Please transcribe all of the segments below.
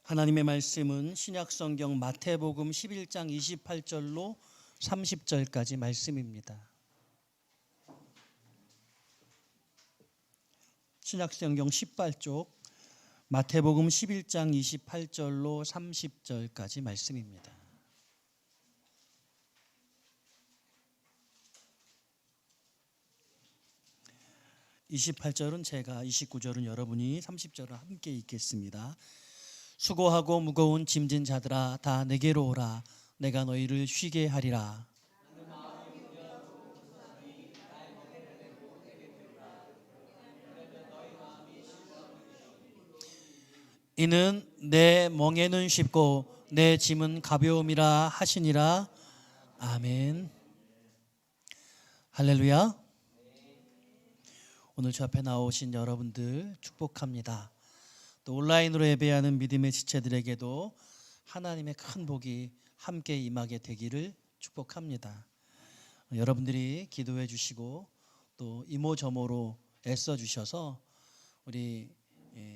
하나님의 말씀은 신약성경 마태복음 11장 28절로 30절까지 말씀입니다. 신약성경 18쪽 마태복음 11장 28절로 30절까지 말씀입니다. 28절은 제가, 29절은 여러분이, 30절은 함께 읽겠습니다. 수고하고 무거운 짐진 자들아 다 내게로 오라. 내가 너희를 쉬게 하리라. 이는 내 멍에는 쉽고 내 짐은 가벼움이라 하시니라. 아멘. 할렐루야. 오늘 저 앞에 나오신 여러분들 축복합니다. 또 온라인으로 예배하는 믿음의 지체들에게도 하나님의 큰 복이 함께 임하게 되기를 축복합니다. 여러분들이 기도해 주시고 또 이모저모로 애써 주셔서 우리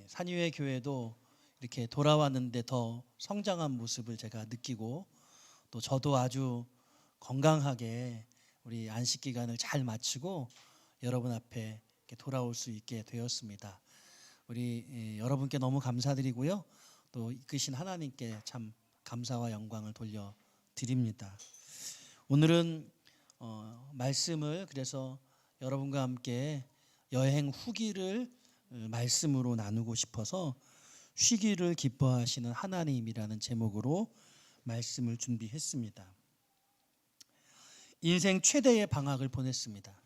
산유회 교회도 이렇게 돌아왔는데 더 성장한 모습을 제가 느끼고, 또 저도 아주 건강하게 우리 안식 기간을 잘 마치고 여러분 앞에 돌아올 수 있게 되었습니다. 우리 여러분께 너무 감사드리고요. 또 이끄신 하나님께 참 감사와 영광을 돌려드립니다. 오늘은 말씀을 그래서 여러분과 함께 여행 후기를 말씀으로 나누고 싶어서 쉬기를 기뻐하시는 하나님이라는 제목으로 말씀을 준비했습니다. 인생 최대의 방학을 보냈습니다.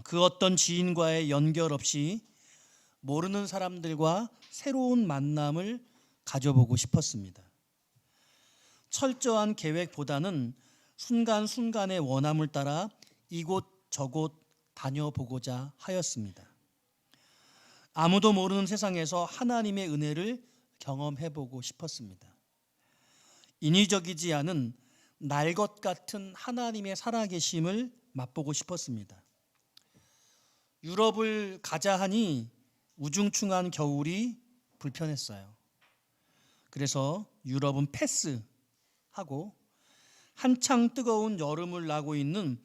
그 어떤 지인과의 연결 없이 모르는 사람들과 새로운 만남을 가져보고 싶었습니다. 철저한 계획보다는 순간순간의 원함을 따라 이곳 저곳 다녀보고자 하였습니다. 아무도 모르는 세상에서 하나님의 은혜를 경험해보고 싶었습니다. 인위적이지 않은 날 것 같은 하나님의 살아계심을 맛보고 싶었습니다. 유럽을 가자 하니 우중충한 겨울이 불편했어요. 그래서 유럽은 패스하고 한창 뜨거운 여름을 나고 있는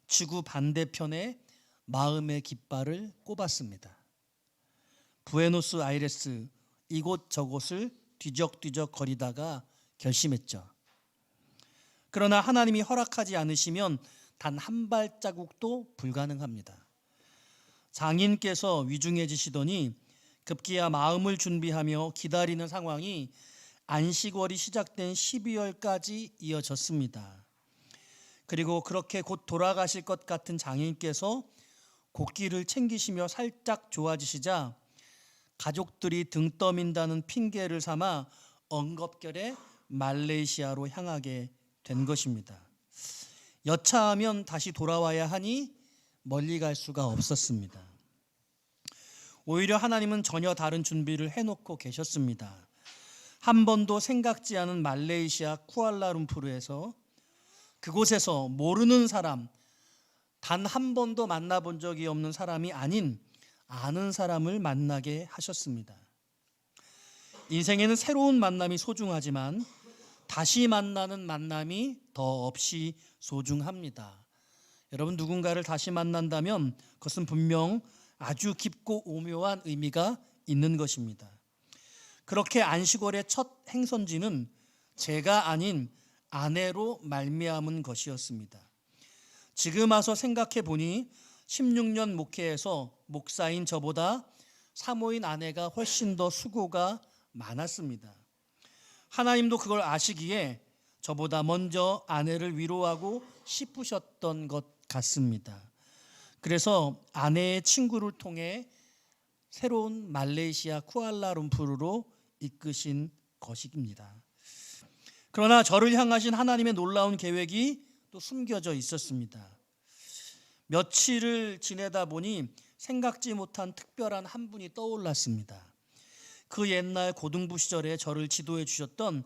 지구 반대편에 마음의 깃발을 꼽았습니다. 부에노스아이레스 이곳저곳을 뒤적뒤적 거리다가 결심했죠. 그러나 하나님이 허락하지 않으시면 단 한 발자국도 불가능합니다. 장인께서 위중해지시더니 급기야 마음을 준비하며 기다리는 상황이 안식월이 시작된 12월까지 이어졌습니다. 그리고 그렇게 곧 돌아가실 것 같은 장인께서 곡기를 챙기시며 살짝 좋아지시자 가족들이 등 떠민다는 핑계를 삼아 엉겁결에 말레이시아로 향하게 된 것입니다. 여차하면 다시 돌아와야 하니 멀리 갈 수가 없었습니다. 오히려 하나님은 전혀 다른 준비를 해놓고 계셨습니다. 한 번도 생각지 않은 말레이시아 쿠알라룸푸르에서, 그곳에서 모르는 사람, 단 한 번도 만나본 적이 없는 사람이 아닌 아는 사람을 만나게 하셨습니다. 인생에는 새로운 만남이 소중하지만 다시 만나는 만남이 더 없이 소중합니다. 여러분, 누군가를 다시 만난다면 그것은 분명 아주 깊고 오묘한 의미가 있는 것입니다. 그렇게 안식월의 첫 행선지는 제가 아닌 아내로 말미암은 것이었습니다. 지금 와서 생각해 보니 16년 목회에서 목사인 저보다 사모인 아내가 훨씬 더 수고가 많았습니다. 하나님도 그걸 아시기에 저보다 먼저 아내를 위로하고 싶으셨던 것 같습니다. 그래서 아내의 친구를 통해 새로운 말레이시아 쿠알라룸푸르로 이끄신 것입니다. 그러나 저를 향하신 하나님의 놀라운 계획이 또 숨겨져 있었습니다. 며칠을 지내다 보니 생각지 못한 특별한 한 분이 떠올랐습니다. 그 옛날 고등부 시절에 저를 지도해 주셨던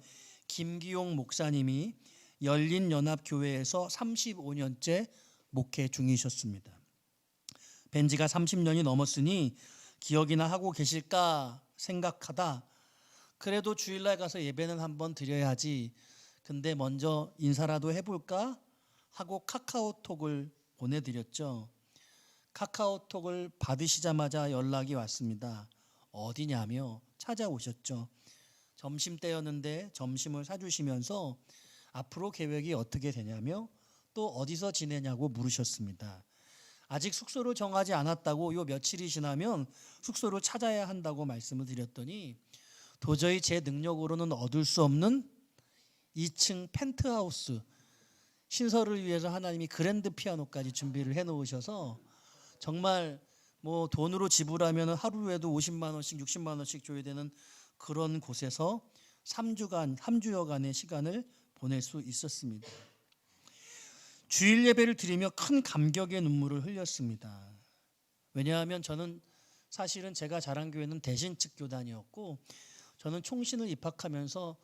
김기용 목사님이 열린연합교회에서 35년째 목회 중이셨습니다. 뵌 지가 30년이 넘었으니 기억이나 하고 계실까 생각하다 그래도 주일날 가서 예배는 한번 드려야지. 근데 먼저 인사라도 해볼까 하고 카카오톡을 보내드렸죠. 카카오톡을 받으시자마자 연락이 왔습니다. 어디냐며 찾아오셨죠. 점심때였는데 점심을 사주시면서 앞으로 계획이 어떻게 되냐며 또 어디서 지내냐고 물으셨습니다. 아직 숙소를 정하지 않았다고 요 며칠이 지나면 숙소를 찾아야 한다고 말씀을 드렸더니 도저히 제 능력으로는 얻을 수 없는 2층 펜트하우스 신설을 위해서 하나님이 그랜드 피아노까지 준비를 해놓으셔서 정말 뭐 돈으로 지불하면 하루에도 50만 원씩 60만 원씩 줘야 되는 그런 곳에서 3주여간의 시간을 보낼 수 있었습니다. 주일 예배를 드리며 큰 감격의 눈물을 흘렸습니다. 왜냐하면 저는 사실은 제가 자란 교회는 대신측 교단이었고 저는 총신을 입학하면서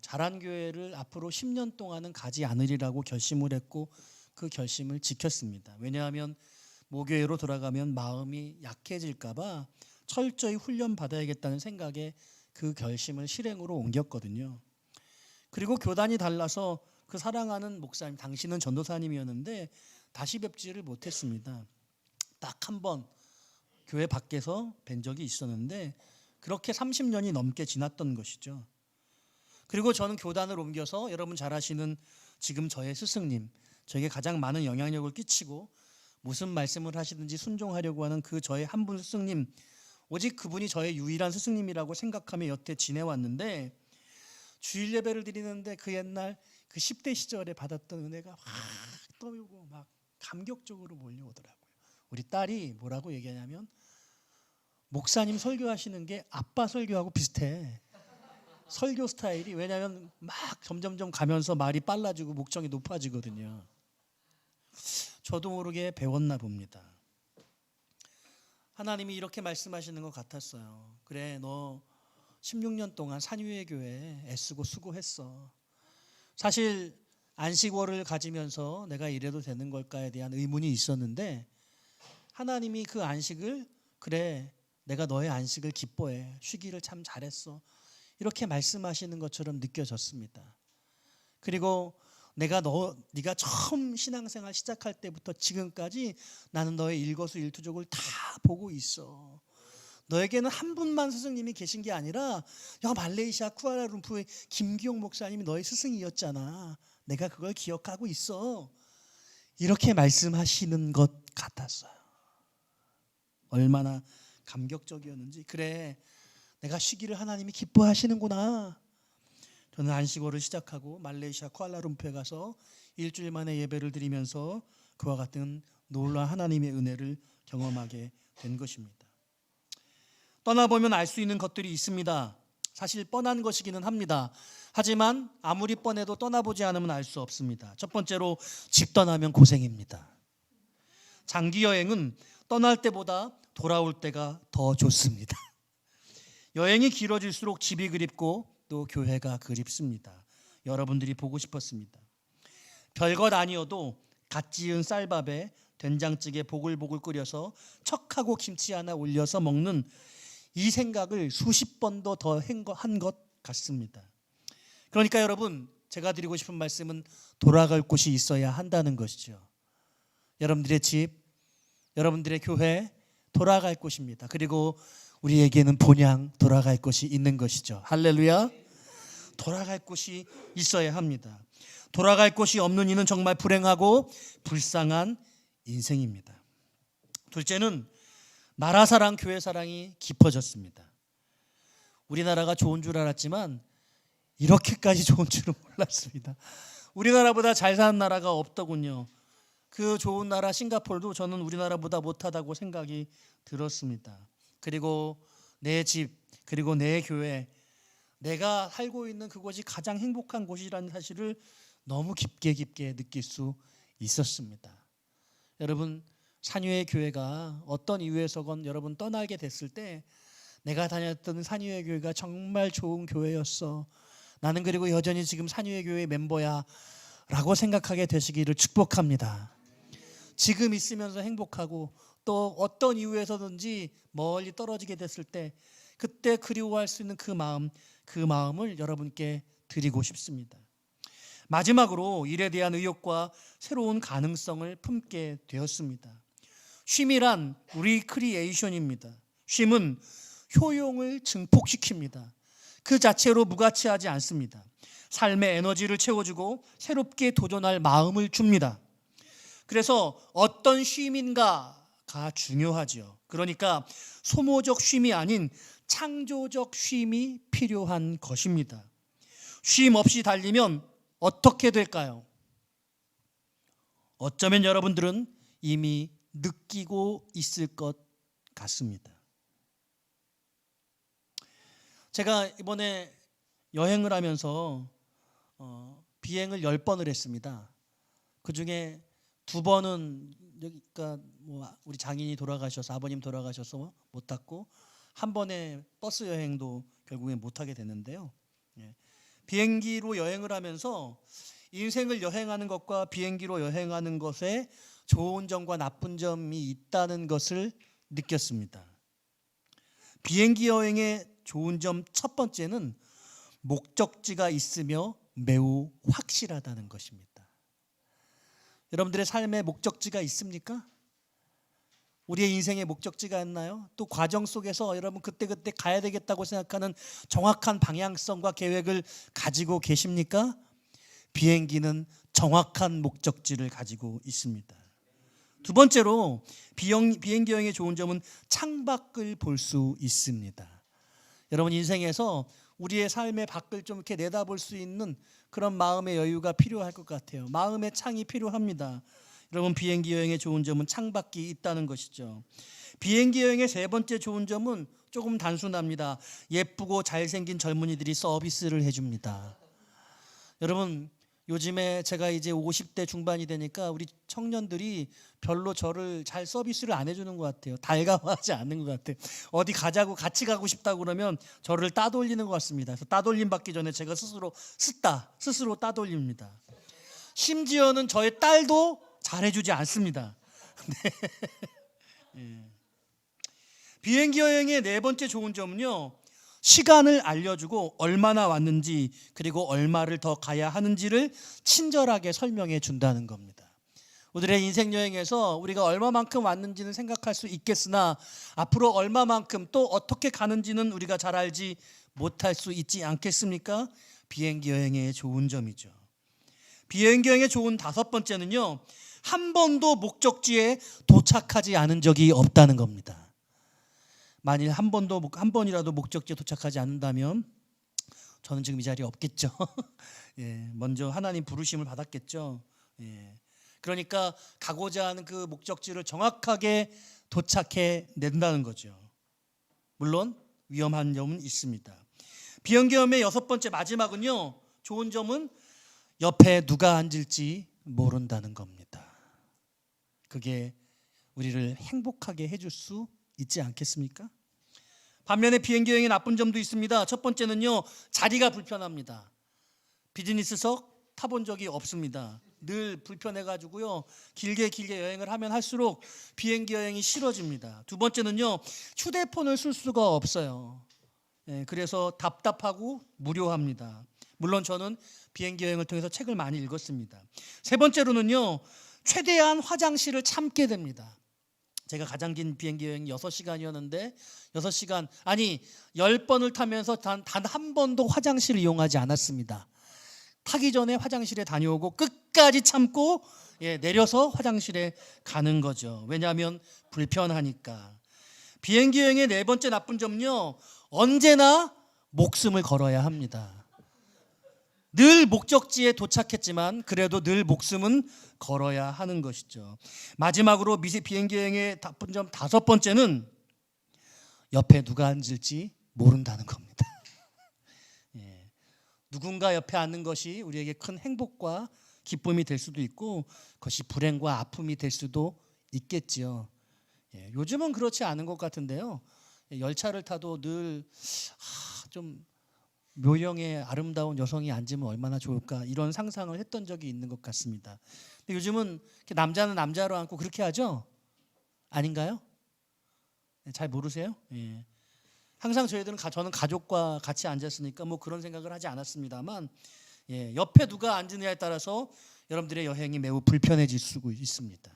자란 교회를 앞으로 10년 동안은 가지 않으리라고 결심을 했고 그 결심을 지켰습니다. 왜냐하면 모교회로 돌아가면 마음이 약해질까 봐 철저히 훈련받아야겠다는 생각에 그 결심을 실행으로 옮겼거든요. 그리고 교단이 달라서 그 사랑하는 목사님, 당신은 전도사님이었는데 다시 뵙지를 못했습니다. 딱 한 번 교회 밖에서 뵌 적이 있었는데 그렇게 30년이 넘게 지났던 것이죠. 그리고 저는 교단을 옮겨서 여러분 잘 아시는 지금 저의 스승님, 저에게 가장 많은 영향력을 끼치고 무슨 말씀을 하시든지 순종하려고 하는 그 저의 한 분 스승님, 오직 그분이 저의 유일한 스승님이라고 생각하며 여태 지내왔는데 주일 예배를 드리는데 그 옛날 그 10대 시절에 받았던 은혜가 확 떠오르고 막 감격적으로 몰려오더라고요. 우리 딸이 뭐라고 얘기하냐면 목사님 설교하시는 게 아빠 설교하고 비슷해. 설교 스타일이. 왜냐하면 막 점점점 가면서 말이 빨라지고 목청이 높아지거든요. 저도 모르게 배웠나 봅니다. 하나님이 이렇게 말씀하시는 것 같았어요. 그래, 너 16년 동안 산위의 교회에 애쓰고 수고했어. 사실 안식월을 가지면서 내가 이래도 되는 걸까에 대한 의문이 있었는데 하나님이 그 안식을 그래, 내가 너의 안식을 기뻐해. 쉬기를 참 잘했어. 이렇게 말씀하시는 것처럼 느껴졌습니다. 그리고 네가 처음 신앙생활 시작할 때부터 지금까지 나는 너의 일거수일투족을 다 보고 있어. 너에게는 한 분만 스승님이 계신 게 아니라 말레이시아 쿠알라룸푸르의 김기용 목사님이 너의 스승이었잖아. 내가 그걸 기억하고 있어. 이렇게 말씀하시는 것 같았어요. 얼마나 감격적이었는지. 그래, 내가 쉬기를 하나님이 기뻐하시는구나. 저는 안식월을 시작하고 말레이시아 쿠알라룸푸르에 가서 일주일 만에 예배를 드리면서 그와 같은 놀라운 하나님의 은혜를 경험하게 된 것입니다. 떠나보면 알 수 있는 것들이 있습니다. 사실 뻔한 것이기는 합니다. 하지만 아무리 뻔해도 떠나보지 않으면 알 수 없습니다. 첫 번째로 집 떠나면 고생입니다. 장기 여행은 떠날 때보다 돌아올 때가 더 좋습니다. 여행이 길어질수록 집이 그립고 또 교회가 그립습니다. 여러분들이 보고 싶었습니다. 별것 아니어도 갓 지은 쌀밥에 된장찌개 보글보글 끓여서 척하고 김치 하나 올려서 먹는 이 생각을 수십 번도 더 한 것 같습니다. 그러니까 여러분, 제가 드리고 싶은 말씀은 돌아갈 곳이 있어야 한다는 것이죠. 여러분들의 집, 여러분들의 교회, 돌아갈 곳입니다. 그리고 우리에게는 본향 돌아갈 곳이 있는 것이죠. 할렐루야. 돌아갈 곳이 있어야 합니다. 돌아갈 곳이 없는 이는 정말 불행하고 불쌍한 인생입니다. 둘째는 나라 사랑, 교회 사랑이 깊어졌습니다. 우리나라가 좋은 줄 알았지만 이렇게까지 좋은 줄은 몰랐습니다. 우리나라보다 잘 사는 나라가 없더군요. 그 좋은 나라 싱가포르도 저는 우리나라보다 못하다고 생각이 들었습니다. 그리고 내 집, 그리고 내 교회, 내가 살고 있는 그곳이 가장 행복한 곳이라는 사실을 너무 깊게 느낄 수 있었습니다. 여러분, 산유의 교회가 어떤 이유에서건 여러분 떠나게 됐을 때 내가 다녔던 산유의 교회가 정말 좋은 교회였어. 나는 그리고 여전히 지금 산유의 교회 멤버야 라고 생각하게 되시기를 축복합니다. 지금 있으면서 행복하고 또 어떤 이유에서든지 멀리 떨어지게 됐을 때 그때 그리워할 수 있는 그 마음, 그 마음을 여러분께 드리고 싶습니다. 마지막으로 일에 대한 의욕과 새로운 가능성을 품게 되었습니다. 쉼이란 리크리에이션입니다. 쉼은 효용을 증폭시킵니다. 그 자체로 무가치하지 않습니다. 삶의 에너지를 채워주고 새롭게 도전할 마음을 줍니다. 그래서 어떤 쉼인가가 중요하죠. 그러니까 소모적 쉼이 아닌 창조적 쉼이 필요한 것입니다. 쉼 없이 달리면 어떻게 될까요? 어쩌면 여러분들은 이미 느끼고 있을 것 같습니다. 제가 이번에 여행을 하면서 비행을 10번을 했습니다. 그중에 2번은 그러니까 우리 장인이 돌아가셔서 아버님 돌아가셔서 못 탔고, 한 번에 버스 여행도 결국에 못 하게 됐는데요. 비행기로 여행을 하면서 인생을 여행하는 것과 비행기로 여행하는 것에 좋은 점과 나쁜 점이 있다는 것을 느꼈습니다. 비행기 여행의 좋은 점 첫 번째는 목적지가 있으며 매우 확실하다는 것입니다. 여러분들의 삶에 목적지가 있습니까? 우리의 인생에 목적지가 있나요? 또 과정 속에서 여러분 그때그때 가야 되겠다고 생각하는 정확한 방향성과 계획을 가지고 계십니까? 비행기는 정확한 목적지를 가지고 있습니다. 두 번째로 비행기 여행의 좋은 점은 창밖을 볼 수 있습니다. 여러분 인생에서 우리의 삶의 밖을 좀 이렇게 내다볼 수 있는 그런 마음의 여유가 필요할 것 같아요. 마음의 창이 필요합니다. 여러분 비행기 여행의 좋은 점은 창밖이 있다는 것이죠. 비행기 여행의 세 번째 좋은 점은 조금 단순합니다. 예쁘고 잘생긴 젊은이들이 서비스를 해줍니다. 여러분 요즘에 제가 이제 50대 중반이 되니까 우리 청년들이 별로 저를 잘 서비스를 안 해주는 것 같아요. 달가워하지 않는 것 같아요. 어디 가자고 같이 가고 싶다고 그러면 저를 따돌리는 것 같습니다. 그래서 따돌림 받기 전에 제가 스스로 따돌립니다. 심지어는 저의 딸도 잘해주지 않습니다. 네. 비행기 여행의 네 번째 좋은 점은요, 시간을 알려주고 얼마나 왔는지 그리고 얼마를 더 가야 하는지를 친절하게 설명해 준다는 겁니다. 우리의 인생 여행에서 우리가 얼마만큼 왔는지는 생각할 수 있겠으나 앞으로 얼마만큼 또 어떻게 가는지는 우리가 잘 알지 못할 수 있지 않겠습니까? 비행기 여행의 좋은 점이죠. 비행기 여행의 좋은 다섯 번째는요, 한 번도 목적지에 도착하지 않은 적이 없다는 겁니다. 만일 한 번이라도 목적지에 도착하지 않는다면 저는 지금 이 자리에 없겠죠. 예, 먼저 하나님 부르심을 받았겠죠. 예, 그러니까 가고자 하는 그 목적지를 정확하게 도착해 낸다는 거죠. 물론 위험한 점은 있습니다. 비행기 여행의 여섯 번째 마지막은요, 좋은 점은 옆에 누가 앉을지 모른다는 겁니다. 그게 우리를 행복하게 해줄 수 있지 않겠습니까? 반면에 비행기 여행의 나쁜 점도 있습니다. 첫 번째는요, 자리가 불편합니다. 비즈니스석 타본 적이 없습니다. 늘 불편해가지고요, 길게 여행을 하면 할수록 비행기 여행이 싫어집니다. 두 번째는요, 휴대폰을 쓸 수가 없어요. 그래서 답답하고 무료합니다. 물론 저는 비행기 여행을 통해서 책을 많이 읽었습니다. 세 번째로는요, 최대한 화장실을 참게 됩니다. 제가 가장 긴 비행기 여행 6시간이었는데 10번을 타면서 단 한 번도 화장실을 이용하지 않았습니다. 타기 전에 화장실에 다녀오고 끝까지 참고 내려서 화장실에 가는 거죠. 왜냐하면 불편하니까. 비행기 여행의 네 번째 나쁜 점은요, 언제나 목숨을 걸어야 합니다. 늘 목적지에 도착했지만 그래도 늘 목숨은 걸어야 하는 것이죠. 마지막으로 비행기 여행의 나쁜 점 다섯 번째는 옆에 누가 앉을지 모른다는 겁니다. 예. 누군가 옆에 앉는 것이 우리에게 큰 행복과 기쁨이 될 수도 있고 그것이 불행과 아픔이 될 수도 있겠지요. 예. 요즘은 그렇지 않은 것 같은데요. 열차를 타도 늘 좀 묘령의 아름다운 여성이 앉으면 얼마나 좋을까 이런 상상을 했던 적이 있는 것 같습니다. 근데 요즘은 남자는 남자로 앉고 그렇게 하죠? 아닌가요? 잘 모르세요? 예. 항상 저는 가족과 같이 앉았으니까 뭐 그런 생각을 하지 않았습니다만, 옆에 누가 앉느냐에 따라서 여러분들의 여행이 매우 불편해질 수 있습니다.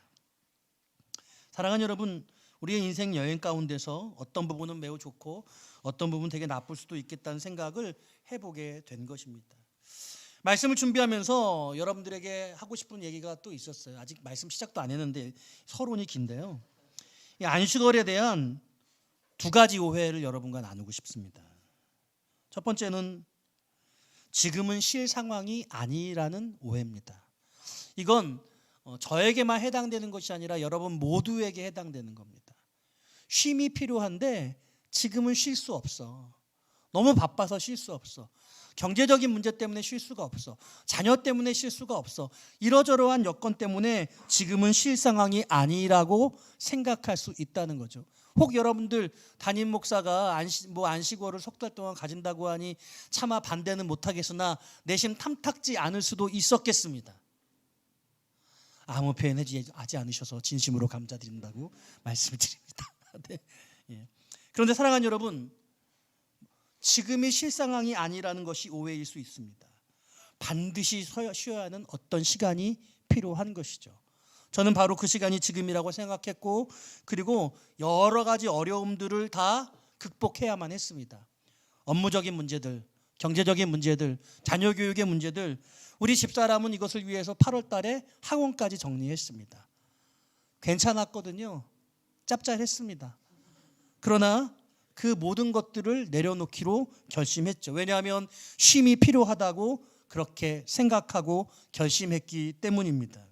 사랑하는 여러분, 우리의 인생 여행 가운데서 어떤 부분은 매우 좋고 어떤 부분은 되게 나쁠 수도 있겠다는 생각을 해보게 된 것입니다. 말씀을 준비하면서 여러분들에게 하고 싶은 얘기가 또 있었어요. 아직 말씀 시작도 안 했는데 서론이 긴데요. 이 안식월에 대한 두 가지 오해를 여러분과 나누고 싶습니다. 첫 번째는 지금은 쉴 상황이 아니라는 오해입니다. 이건 저에게만 해당되는 것이 아니라 여러분 모두에게 해당되는 겁니다. 쉼이 필요한데 지금은 쉴 수 없어. 너무 바빠서 쉴 수 없어. 경제적인 문제 때문에 쉴 수가 없어. 자녀 때문에 쉴 수가 없어. 이러저러한 여건 때문에 지금은 쉴 상황이 아니라고 생각할 수 있다는 거죠. 혹 여러분들 담임 목사가 안식월을 석 달 동안 가진다고 하니 차마 반대는 못하겠으나 내심 탐탁지 않을 수도 있었겠습니다. 아무 표현하지 않으셔서 진심으로 감사드린다고 말씀드립니다. 네. 그런데 사랑하는 여러분, 지금이 쉴 상황이 아니라는 것이 오해일 수 있습니다. 반드시 쉬어야 하는 어떤 시간이 필요한 것이죠. 저는 바로 그 시간이 지금이라고 생각했고, 그리고 여러 가지 어려움들을 다 극복해야만 했습니다. 업무적인 문제들, 경제적인 문제들, 자녀 교육의 문제들, 우리 집사람은 이것을 위해서 8월 달에 학원까지 정리했습니다. 괜찮았거든요. 짭짤했습니다. 그러나 그 모든 것들을 내려놓기로 결심했죠. 왜냐하면 쉼이 필요하다고 그렇게 생각하고 결심했기 때문입니다.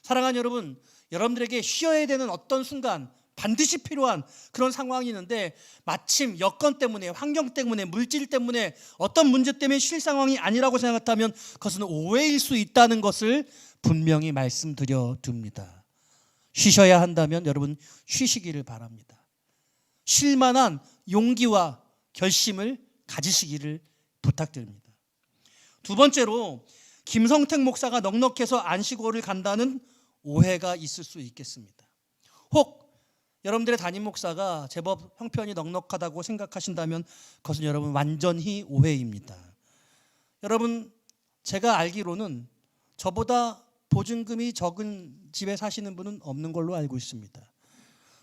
사랑하는 여러분, 여러분들에게 쉬어야 되는 어떤 순간, 반드시 필요한 그런 상황이 있는데 마침 여건 때문에, 환경 때문에, 물질 때문에, 어떤 문제 때문에 쉴 상황이 아니라고 생각하면 그것은 오해일 수 있다는 것을 분명히 말씀드려 둡니다. 쉬셔야 한다면 여러분 쉬시기를 바랍니다. 쉴 만한 용기와 결심을 가지시기를 부탁드립니다. 두 번째로, 김성택 목사가 넉넉해서 안식월을 간다는 오해가 있을 수 있겠습니다. 혹 여러분들의 담임 목사가 제법 형편이 넉넉하다고 생각하신다면 그것은 여러분 완전히 오해입니다. 여러분, 제가 알기로는 저보다 보증금이 적은 집에 사시는 분은 없는 걸로 알고 있습니다.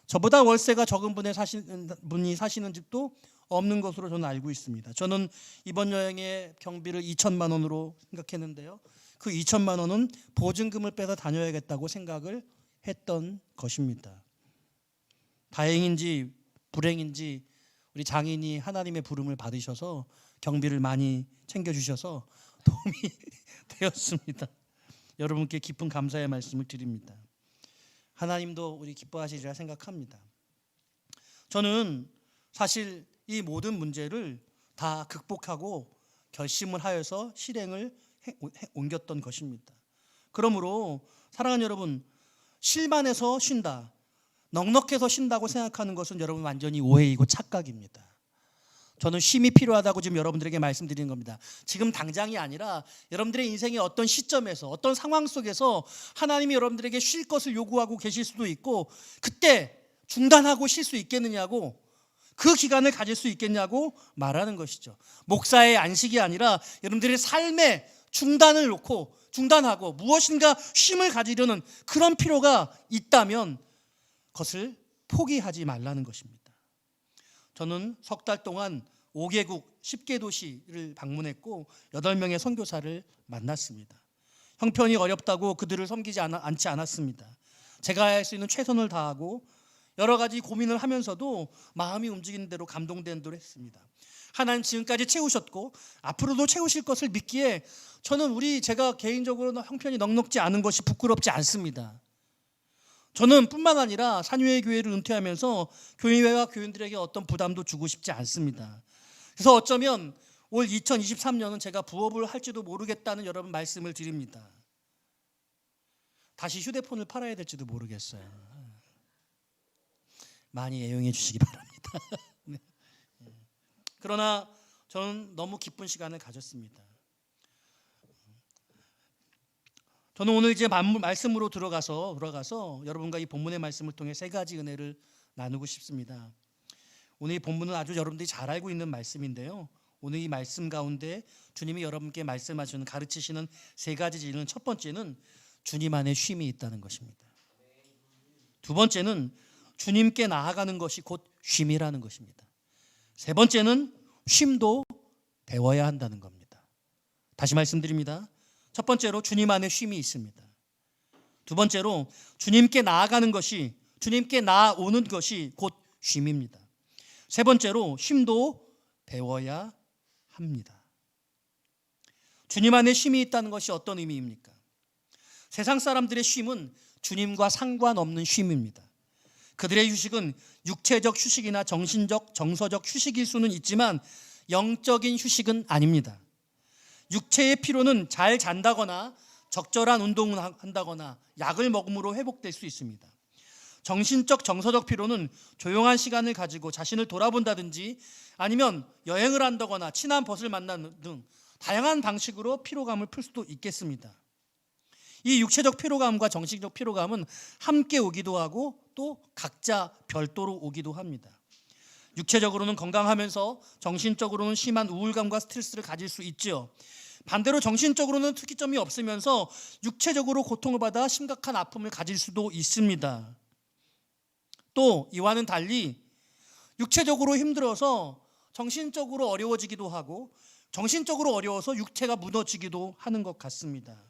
저보다 월세가 적은 분이 사시는 집도 없는 것으로 저는 알고 있습니다. 저는 이번 여행의 경비를 2천만 원으로 생각했는데요. 그 2천만 원은 보증금을 빼서 다녀야겠다고 생각을 했던 것입니다. 다행인지 불행인지 우리 장인이 하나님의 부름을 받으셔서 경비를 많이 챙겨주셔서 도움이 되었습니다. 여러분께 깊은 감사의 말씀을 드립니다. 하나님도 우리 기뻐하시리라 생각합니다. 저는 사실 이 모든 문제를 다 극복하고 결심을 하여서 실행을 옮겼던 것입니다. 그러므로 사랑하는 여러분, 쉴만해서 쉰다, 넉넉해서 쉰다고 생각하는 것은 여러분 완전히 오해이고 착각입니다. 저는 쉼이 필요하다고 지금 여러분들에게 말씀드리는 겁니다. 지금 당장이 아니라 여러분들의 인생의 어떤 시점에서, 어떤 상황 속에서 하나님이 여러분들에게 쉴 것을 요구하고 계실 수도 있고, 그때 중단하고 쉴 수 있겠느냐고, 그 기간을 가질 수 있겠냐고 말하는 것이죠. 목사의 안식이 아니라 여러분들의 삶의 중단을 놓고 중단하고 무엇인가 쉼을 가지려는 그런 필요가 있다면 그것을 포기하지 말라는 것입니다. 저는 석 달 동안 5개국 10개 도시를 방문했고 8명의 선교사를 만났습니다. 형편이 어렵다고 그들을 섬기지 않지 않았습니다. 제가 할 수 있는 최선을 다하고 여러 가지 고민을 하면서도 마음이 움직이는 대로, 감동되는 대로 했습니다. 하나님 지금까지 채우셨고 앞으로도 채우실 것을 믿기에 저는 제가 개인적으로는 형편이 넉넉지 않은 것이 부끄럽지 않습니다. 저는 뿐만 아니라 산유의 교회를 은퇴하면서 교회와 교인들에게 어떤 부담도 주고 싶지 않습니다. 그래서 어쩌면 올 2023년은 제가 부업을 할지도 모르겠다는 여러분 말씀을 드립니다. 다시 휴대폰을 팔아야 될지도 모르겠어요. 많이 애용해 주시기 바랍니다. 네. 그러나 저는 너무 기쁜 시간을 가졌습니다. 저는 오늘 이제 말씀으로 들어가서 여러분과 이 본문의 말씀을 통해 세 가지 은혜를 나누고 싶습니다. 오늘 이 본문은 아주 여러분들이 잘 알고 있는 말씀인데요. 오늘 이 말씀 가운데 주님이 여러분께 말씀하시는 가르치시는 세 가지 진리는 첫 번째는 주님 안에 쉼이 있다는 것입니다. 두 번째는 주님께 나아가는 것이 곧 쉼이라는 것입니다. 세 번째는 쉼도 배워야 한다는 겁니다. 다시 말씀드립니다. 첫 번째로 주님 안에 쉼이 있습니다. 두 번째로 주님께 나아가는 것이, 주님께 나아오는 것이 곧 쉼입니다. 세 번째로 쉼도 배워야 합니다. 주님 안에 쉼이 있다는 것이 어떤 의미입니까? 세상 사람들의 쉼은 주님과 상관없는 쉼입니다. 그들의 휴식은 육체적 휴식이나 정신적, 정서적 휴식일 수는 있지만 영적인 휴식은 아닙니다. 육체의 피로는 잘 잔다거나 적절한 운동을 한다거나 약을 먹음으로 회복될 수 있습니다. 정신적, 정서적 피로는 조용한 시간을 가지고 자신을 돌아본다든지 아니면 여행을 한다거나 친한 벗을 만나는 등 다양한 방식으로 피로감을 풀 수도 있겠습니다. 이 육체적 피로감과 정신적 피로감은 함께 오기도 하고 또 각자 별도로 오기도 합니다. 육체적으로는 건강하면서 정신적으로는 심한 우울감과 스트레스를 가질 수 있죠. 반대로 정신적으로는 특이점이 없으면서 육체적으로 고통을 받아 심각한 아픔을 가질 수도 있습니다. 또 이와는 달리 육체적으로 힘들어서 정신적으로 어려워지기도 하고 정신적으로 어려워서 육체가 무너지기도 하는 것 같습니다.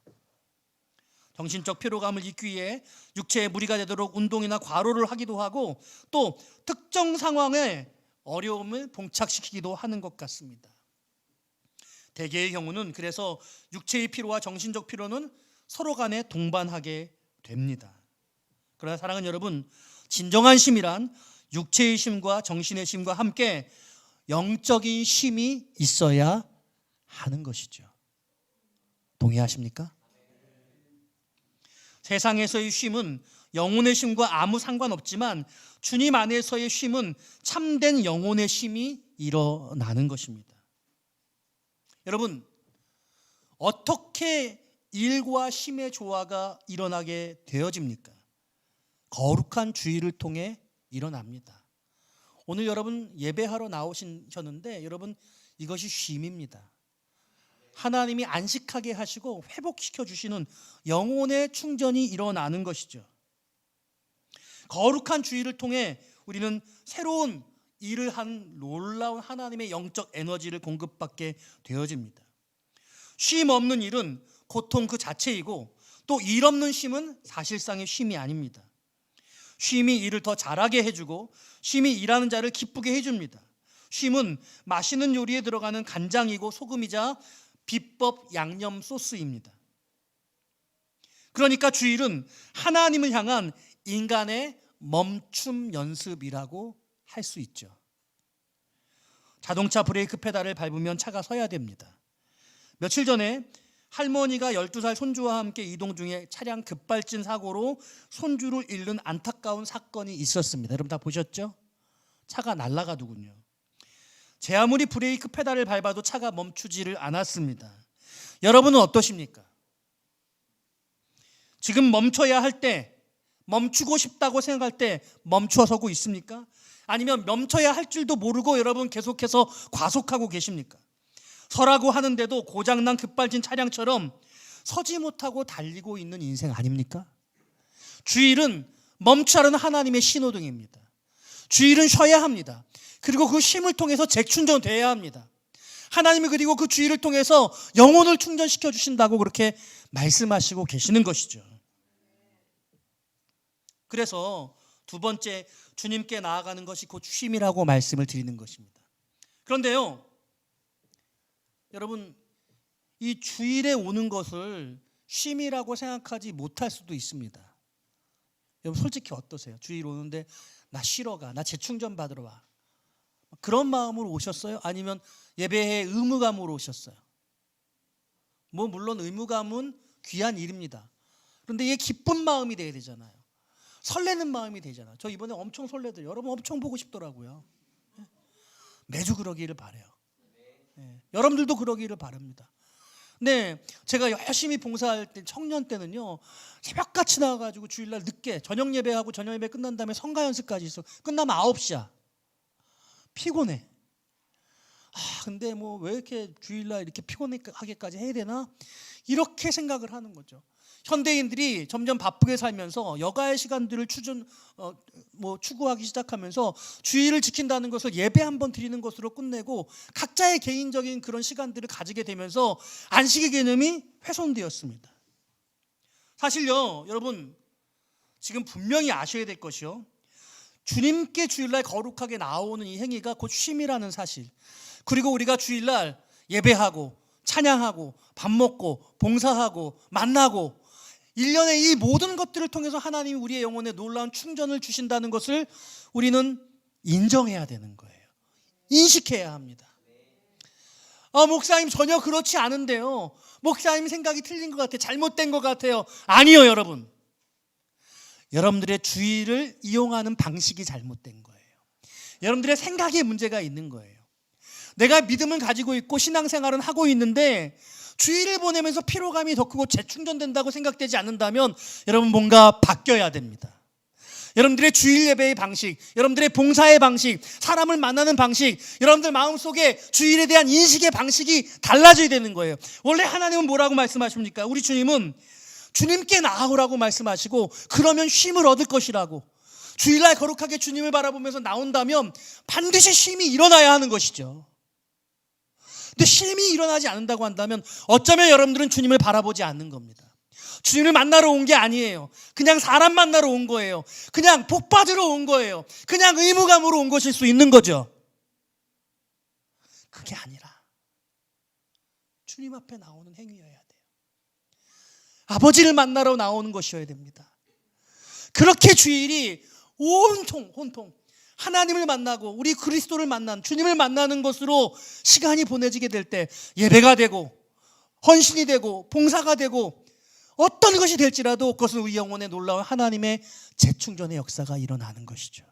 정신적 피로감을 잊기 위해 육체에 무리가 되도록 운동이나 과로를 하기도 하고 또 특정 상황에 어려움을 봉착시키기도 하는 것 같습니다. 대개의 경우는 그래서 육체의 피로와 정신적 피로는 서로 간에 동반하게 됩니다. 그러나 사랑하는 여러분, 진정한 쉼이란 육체의 쉼과 정신의 쉼과 함께 영적인 쉼이 있어야 하는 것이죠. 동의하십니까? 세상에서의 쉼은 영혼의 쉼과 아무 상관없지만 주님 안에서의 쉼은 참된 영혼의 쉼이 일어나는 것입니다. 여러분, 어떻게 일과 쉼의 조화가 일어나게 되어집니까? 거룩한 주의를 통해 일어납니다. 오늘 여러분 예배하러 나오셨는데 여러분 이것이 쉼입니다. 하나님이 안식하게 하시고 회복시켜 주시는 영혼의 충전이 일어나는 것이죠. 거룩한 주의를 통해 우리는 새로운 일을 한 놀라운 하나님의 영적 에너지를 공급받게 되어집니다. 쉼 없는 일은 고통 그 자체이고 또 일 없는 쉼은 사실상의 쉼이 아닙니다. 쉼이 일을 더 잘하게 해주고 쉼이 일하는 자를 기쁘게 해줍니다. 쉼은 맛있는 요리에 들어가는 간장이고 소금이자 비법 양념 소스입니다. 그러니까 주일은 하나님을 향한 인간의 멈춤 연습이라고 할 수 있죠. 자동차 브레이크 페달을 밟으면 차가 서야 됩니다. 며칠 전에 할머니가 12살 손주와 함께 이동 중에 차량 급발진 사고로 손주를 잃는 안타까운 사건이 있었습니다. 여러분 다 보셨죠? 차가 날아가더군요. 제 아무리 브레이크 페달을 밟아도 차가 멈추지를 않았습니다. 여러분은 어떠십니까? 지금 멈춰야 할 때, 멈추고 싶다고 생각할 때 멈춰서고 있습니까? 아니면 멈춰야 할 줄도 모르고 여러분 계속해서 과속하고 계십니까? 서라고 하는데도 고장난 급발진 차량처럼 서지 못하고 달리고 있는 인생 아닙니까? 주일은 멈추라는 하나님의 신호등입니다. 주일은 쉬어야 합니다. 그리고 그 쉼을 통해서 재충전돼야 합니다. 하나님이 그리고 그 주일을 통해서 영혼을 충전시켜 주신다고 그렇게 말씀하시고 계시는 것이죠. 그래서 두 번째, 주님께 나아가는 것이 곧 쉼이라고 말씀을 드리는 것입니다. 그런데요, 여러분, 이 주일에 오는 것을 쉼이라고 생각하지 못할 수도 있습니다. 여러분 솔직히 어떠세요? 주일 오는데 나 쉬러 가, 나 재충전 받으러 와, 그런 마음으로 오셨어요? 아니면 예배에 의무감으로 오셨어요? 물론 의무감은 귀한 일입니다. 그런데 이게 기쁜 마음이 돼야 되잖아요. 설레는 마음이 되잖아요. 저 이번에 엄청 설레더라고요. 여러분 엄청 보고 싶더라고요. 매주 그러기를 바라요. 여러분들도 그러기를 바랍니다. 네, 제가 열심히 봉사할 때 청년 때는요, 새벽같이 나와가지고 주일날 늦게 저녁 예배하고 저녁 예배 끝난 다음에 성가 연습까지 있어. 끝나면 9시야. 피곤해. 근데 뭐 왜 이렇게 주일날 이렇게 피곤하게까지 해야 되나? 이렇게 생각을 하는 거죠. 현대인들이 점점 바쁘게 살면서 여가의 시간들을 추구하기 시작하면서 주일을 지킨다는 것을 예배 한번 드리는 것으로 끝내고 각자의 개인적인 그런 시간들을 가지게 되면서 안식의 개념이 훼손되었습니다. 사실요, 여러분 지금 분명히 아셔야 될 것이요, 주님께 주일날 거룩하게 나오는 이 행위가 곧 쉼이라는 사실, 그리고 우리가 주일날 예배하고 찬양하고 밥 먹고 봉사하고 만나고 1년의 이 모든 것들을 통해서 하나님이 우리의 영혼에 놀라운 충전을 주신다는 것을 우리는 인정해야 되는 거예요. 인식해야 합니다. 목사님 전혀 그렇지 않은데요, 목사님 생각이 틀린 것 같아요, 잘못된 것 같아요. 아니요, 여러분. 여러분들의 주의를 이용하는 방식이 잘못된 거예요. 여러분들의 생각에 문제가 있는 거예요. 내가 믿음을 가지고 있고 신앙생활은 하고 있는데 주일을 보내면서 피로감이 더 크고 재충전된다고 생각되지 않는다면 여러분 뭔가 바뀌어야 됩니다. 여러분들의 주일 예배의 방식, 여러분들의 봉사의 방식, 사람을 만나는 방식, 여러분들 마음속에 주일에 대한 인식의 방식이 달라져야 되는 거예요. 원래 하나님은 뭐라고 말씀하십니까? 우리 주님은 주님께 나아오라고 말씀하시고 그러면 쉼을 얻을 것이라고. 주일날 거룩하게 주님을 바라보면서 나온다면 반드시 쉼이 일어나야 하는 것이죠. 근데 쉼이 일어나지 않는다고 한다면 어쩌면 여러분들은 주님을 바라보지 않는 겁니다. 주님을 만나러 온 게 아니에요. 그냥 사람 만나러 온 거예요. 그냥 복 받으러 온 거예요. 그냥 의무감으로 온 것일 수 있는 거죠. 그게 아니라 주님 앞에 나오는 행위여야 돼요. 아버지를 만나러 나오는 것이어야 됩니다. 그렇게 주일이 온통 하나님을 만나고 우리 그리스도를 만난 주님을 만나는 것으로 시간이 보내지게 될 때 예배가 되고 헌신이 되고 봉사가 되고 어떤 것이 될지라도 그것은 우리 영혼에 놀라운 하나님의 재충전의 역사가 일어나는 것이죠.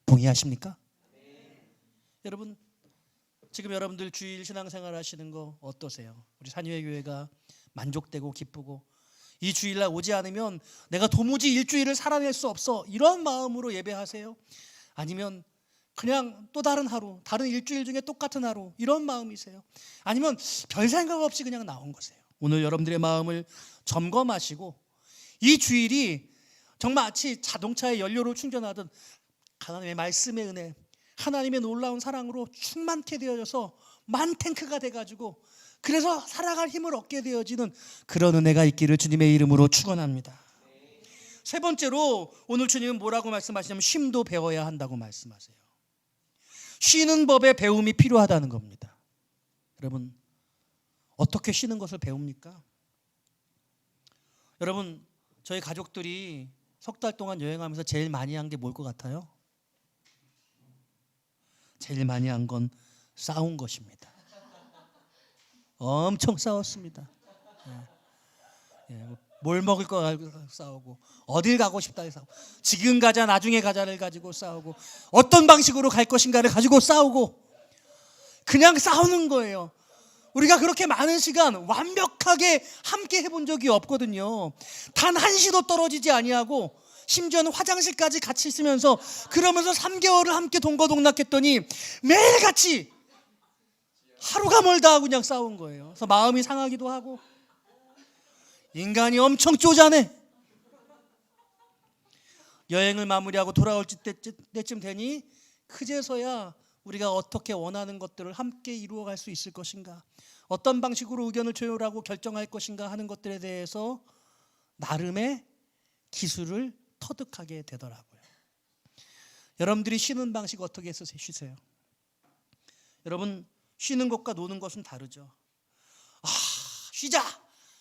동의하십니까? 여러분 지금 여러분들 주일 신앙생활 하시는 거 어떠세요? 우리 산유의 교회가 만족되고 기쁘고 이 주일날 오지 않으면 내가 도무지 일주일을 살아낼 수 없어 이런 마음으로 예배하세요? 아니면 그냥 또 다른 하루, 다른 일주일 중에 똑같은 하루 이런 마음이세요? 아니면 별 생각 없이 그냥 나온 거세요? 오늘 여러분들의 마음을 점검하시고 이 주일이 정말 마치 자동차에 연료를 충전하듯 하나님의 말씀의 은혜, 하나님의 놀라운 사랑으로 충만케 되어져서 만탱크가 돼가지고 그래서 살아갈 힘을 얻게 되어지는 그런 은혜가 있기를 주님의 이름으로 축원합니다. 세 번째로 오늘 주님은 뭐라고 말씀하시냐면 쉼도 배워야 한다고 말씀하세요. 쉬는 법에 배움이 필요하다는 겁니다. 여러분 어떻게 쉬는 것을 배웁니까? 여러분 저희 가족들이 석 달 동안 여행하면서 제일 많이 한 게 뭘 것 같아요? 제일 많이 한 건 싸운 것입니다. 엄청 싸웠습니다. 뭘 먹을 거 가지고 싸우고 어딜 가고 싶다 싸우고 지금 가자 나중에 가자를 가지고 싸우고 어떤 방식으로 갈 것인가를 가지고 싸우고 그냥 싸우는 거예요. 우리가 그렇게 많은 시간 완벽하게 함께 해본 적이 없거든요. 단 한시도 떨어지지 아니하고 심지어는 화장실까지 같이 있으면서 그러면서 3개월을 함께 동거동락했더니 매일같이 하루가 멀다 하고 그냥 싸운 거예요. 그래서 마음이 상하기도 하고 인간이 엄청 쪼잔해. 여행을 마무리하고 돌아올 때쯤 되니 그제서야 우리가 어떻게 원하는 것들을 함께 이루어갈 수 있을 것인가, 어떤 방식으로 의견을 조율하고 결정할 것인가 하는 것들에 대해서 나름의 기술을 터득하게 되더라고요. 여러분들이 쉬는 방식 어떻게 해서 쉬세요? 여러분 쉬는 것과 노는 것은 다르죠. 쉬자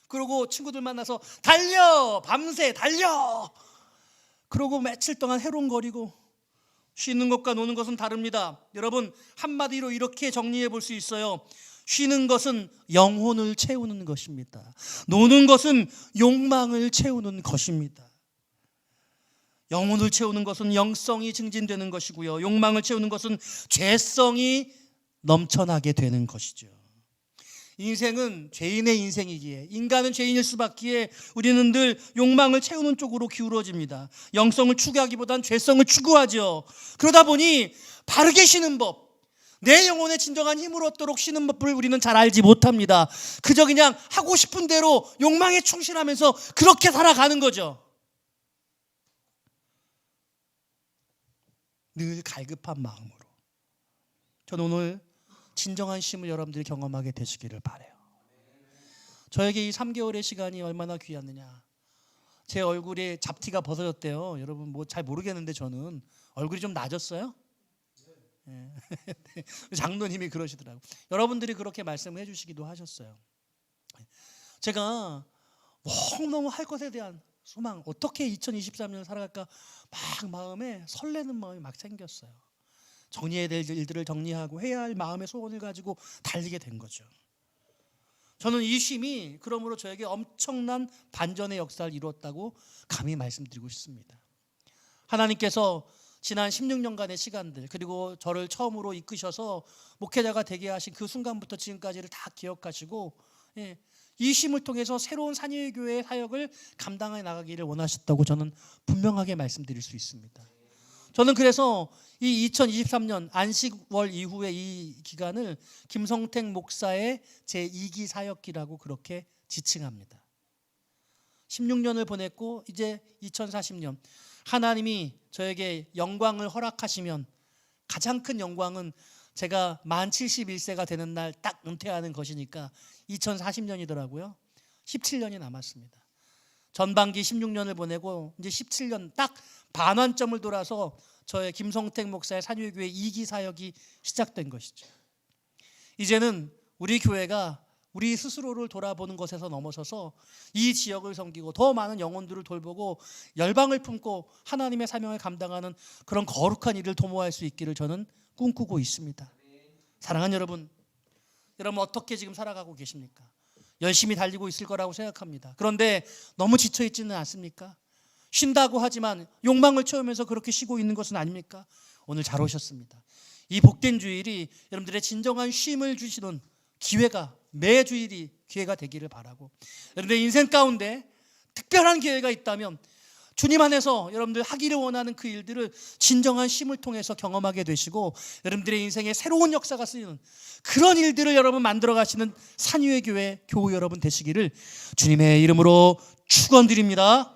그러고 친구들 만나서 달려 밤새 달려 그러고 며칠 동안 해롱거리고 쉬는 것과 노는 것은 다릅니다. 여러분 한마디로 이렇게 정리해 볼 수 있어요. 쉬는 것은 영혼을 채우는 것입니다. 노는 것은 욕망을 채우는 것입니다. 영혼을 채우는 것은 영성이 증진되는 것이고요, 욕망을 채우는 것은 죄성이 넘쳐나게 되는 것이죠. 인생은 죄인의 인생이기에, 인간은 죄인일 수밖에, 우리는 늘 욕망을 채우는 쪽으로 기울어집니다. 영성을 추구하기보단 죄성을 추구하죠. 그러다 보니 바르게 쉬는 법, 내 영혼의 진정한 힘을 얻도록 쉬는 법을 우리는 잘 알지 못합니다. 그저 그냥 하고 싶은 대로 욕망에 충실하면서 그렇게 살아가는 거죠. 늘 갈급한 마음으로. 저는 오늘 진정한 쉼을 여러분들이 경험하게 되시기를 바라요. 저에게 이 3개월의 시간이 얼마나 귀하느냐. 제 얼굴에 잡티가 벗어졌대요. 여러분 뭐 잘 모르겠는데 저는 얼굴이 좀 나아졌어요. 네. 장로님이 그러시더라고요. 여러분들이 그렇게 말씀을 해주시기도 하셨어요. 제가 너무 할 것에 대한 소망, 어떻게 2023년을 살아갈까 막 마음에 설레는 마음이 막 생겼어요. 정리해야 될 일들을 정리하고 해야 할 마음의 소원을 가지고 달리게 된 거죠. 저는 이 쉼이 그러므로 저에게 엄청난 반전의 역사를 이루었다고 감히 말씀드리고 싶습니다. 하나님께서 지난 16년간의 시간들, 그리고 저를 처음으로 이끄셔서 목회자가 되게 하신 그 순간부터 지금까지를 다 기억하시고, 이 쉼을 통해서 새로운 산위의 교회의 사역을 감당해 나가기를 원하셨다고 저는 분명하게 말씀드릴 수 있습니다. 저는 그래서 이 2023년 안식월 이후의 이 기간을 김성택 목사의 제2기 사역기라고 그렇게 지칭합니다. 16년을 보냈고 이제 2040년 하나님이 저에게 영광을 허락하시면 가장 큰 영광은 제가 만 71세가 되는 날 딱 은퇴하는 것이니까 2040년이더라고요. 17년이 남았습니다. 전반기 16년을 보내고 이제 17년 딱 반환점을 돌아서 저의 김성택 목사의 산유교회 2기 사역이 시작된 것이죠. 이제는 우리 교회가 우리 스스로를 돌아보는 것에서 넘어서서 이 지역을 섬기고 더 많은 영혼들을 돌보고 열방을 품고 하나님의 사명을 감당하는 그런 거룩한 일을 도모할 수 있기를 저는 꿈꾸고 있습니다. 사랑하는 여러분, 여러분 어떻게 지금 살아가고 계십니까? 열심히 달리고 있을 거라고 생각합니다. 그런데 너무 지쳐있지는 않습니까? 쉰다고 하지만 욕망을 채우면서 그렇게 쉬고 있는 것은 아닙니까? 오늘 잘 오셨습니다. 이 복된 주일이 여러분들의 진정한 쉼을 주시는 기회가, 매 주일이 기회가 되기를 바라고, 여러분들의 인생 가운데 특별한 기회가 있다면 주님 안에서 여러분들 하기를 원하는 그 일들을 진정한 쉼을 통해서 경험하게 되시고 여러분들의 인생에 새로운 역사가 쓰이는 그런 일들을 여러분 만들어 가시는 산유의 교회 교우 여러분 되시기를 주님의 이름으로 축원드립니다.